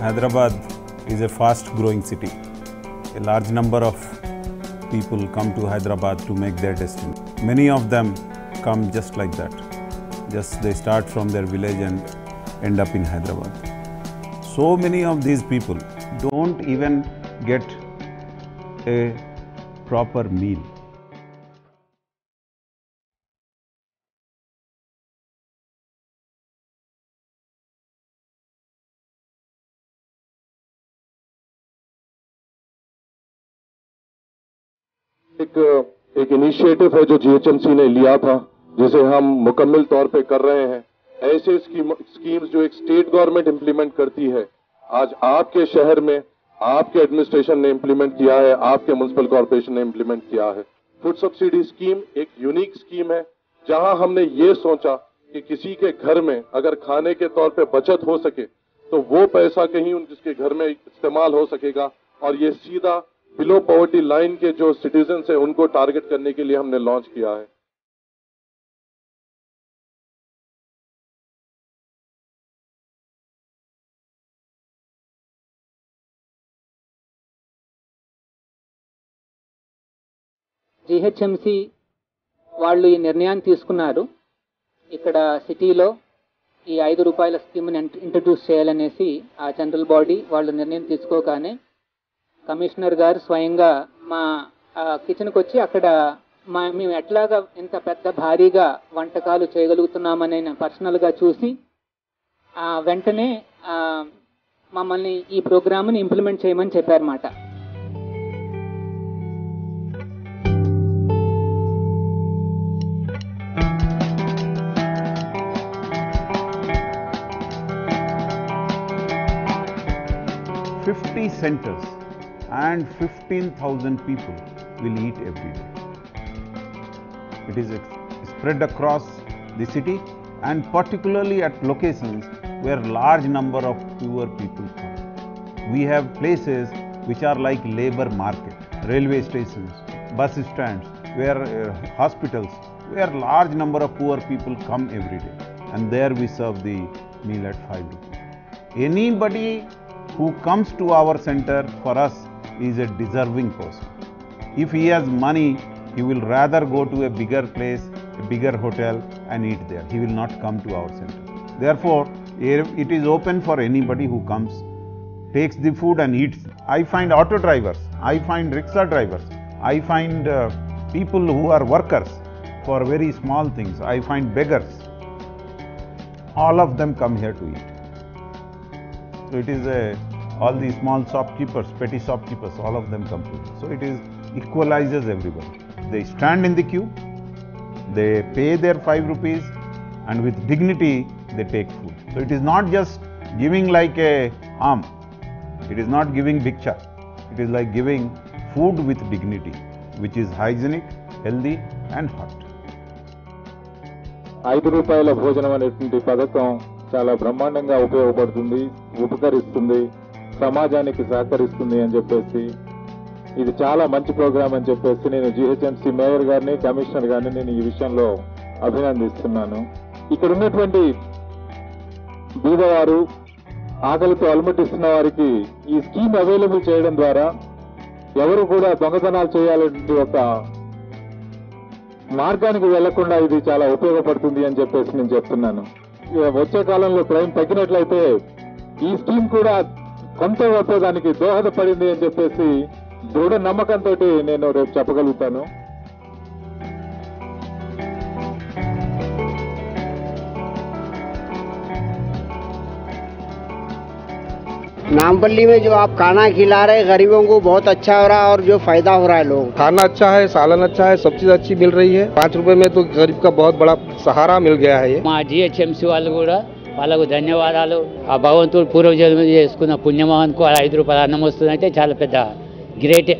Hyderabad is a fast growing city. A large number of people come to Hyderabad to make their destiny. Many of them come just like that. Just they start from their village and end up in Hyderabad. So many of these people don't even get a proper meal. एक initiative है जो GHMC ने लिया था, जिसे हम मुकम्मल तौर पे कर रहे हैं। ऐसे स्कीम्स जो एक स्टेट गवर्नमेंट इंप्लीमेंट करती है, आज आपके शहर में आपके एडमिनिस्ट्रेशन ने इंप्लीमेंट किया है, आपके म्युनिसिपल कॉर्पोरेशन ने इंप्लीमेंट किया है। फूड सब्सिडी स्कीम एक यूनिक स्कीम है, जहां हमने ये सोचा कि किसी के घर में अगर खाने के तौर पे बचत हो सके तो वो पैसा कहीं जिसके घर में इस्तेमाल हो सकेगा, और ये सीधा बिलो पॉवर्टी लाइन के जो सिटीजन्स हैं उनको टारगेट करने के लिए हमने लॉन्च किया है। జీహెచ్ఎంసీ వాళ్ళు ఈ నిర్ణయాన్ని తీసుకున్నారు. ఇక్కడ సిటీలో ఈ 5 రూపాయల స్కీమ్ని ఇంట్రడ్యూస్ చేయాలనేసి ఆ జనరల్ బాడీ వాళ్ళు నిర్ణయం తీసుకోగానే కమిషనర్ గారు స్వయంగా మా కిచెన్కి వచ్చి అక్కడ మేము ఎట్లాగా ఇంత పెద్ద భారీగా వంటకాలు చేయగలుగుతున్నామని పర్సనల్గా చూసి వెంటనే మమ్మల్ని ఈ ప్రోగ్రామ్ని ఇంప్లిమెంట్ చేయమని చెప్పారన్నమాట. Centers and 15,000 people will eat every day. It is spread across the city and particularly at locations where large number of poor people come. We have places which are like labor market, railway stations, bus stands, where hospitals, where large number of poor people come every day, and there we serve the meal at 5 rupees. Anybody who comes to our center for us is a deserving person. If he has money, he will rather go to a bigger place, a bigger hotel and eat there. He will not come to our center. Therefore, it is open for anybody who comes, takes the food and eats. I find auto drivers, I find rickshaw drivers, I find people who are workers for very small things, I find beggars. All of them come here to eat. So it is all the small shopkeepers, petty shopkeepers, all of them come to it. So it equalizes everybody. They stand in the queue, they pay their 5 rupees and with dignity they take food. So it is not just giving like a arm, it is not giving bhiksha, it is like giving food with dignity, which is hygienic, healthy and hot. 5 రూపాయల భోజనం అనేటువంటి పథకం చాలా బ్రహ్మాండంగా ఉపయోగపడుతుంది, ఉపకరిస్తుంది, సమాజానికి సహకరిస్తుంది అని చెప్పేసి ఇది చాలా మంచి ప్రోగ్రామ్ అని చెప్పేసి నేను జీహెచ్ఎంసీ మేయర్ గారిని, కమిషనర్ గారిని నేను ఈ విషయంలో అభినందిస్తున్నాను. ఇక్కడ ఉన్నటువంటి బీదవారు, ఆకలితో అలమటిస్తున్న వారికి ఈ స్కీమ్ అవైలబుల్ చేయడం ద్వారా ఎవరు కూడా దొంగతనాలు చేయాలంటే ఒక మార్గానికి వెళ్లకుండా ఇది చాలా ఉపయోగపడుతుంది అని చెప్పేసి నేను చెప్తున్నాను. వచ్చే కాలంలో క్రైమ్ తగ్గినట్లయితే ఈ స్కీమ్ కూడా కొంత వరకు దానికి దోహదపడింది అని చెప్పేసి దృఢ నమ్మకంతో నేను రేపు చెప్పగలుగుతాను. नामपल्ली में जो आप खाना खिला रहे हैं गरीबों को बहुत अच्छा हो रहा है और जो फायदा हो रहा है लोगों को। खाना अच्छा है, सालन अच्छा है, सब चीज अच्छी मिल रही है। 5 रुपए में तो गरीब का बहुत बड़ा सहारा मिल गया है। మా జిహెచ్ఎంసీ వాళ్ళు కూడా వాళ్ళకు ధన్యవాదాలు. ఆ భగవంతుడు పూర్వజన్మ చేసుకున్న పుణ్యమో అనుకో 5 రూపాయల అన్నం వస్తుందంటే చాలా పెద్ద గ్రేటే.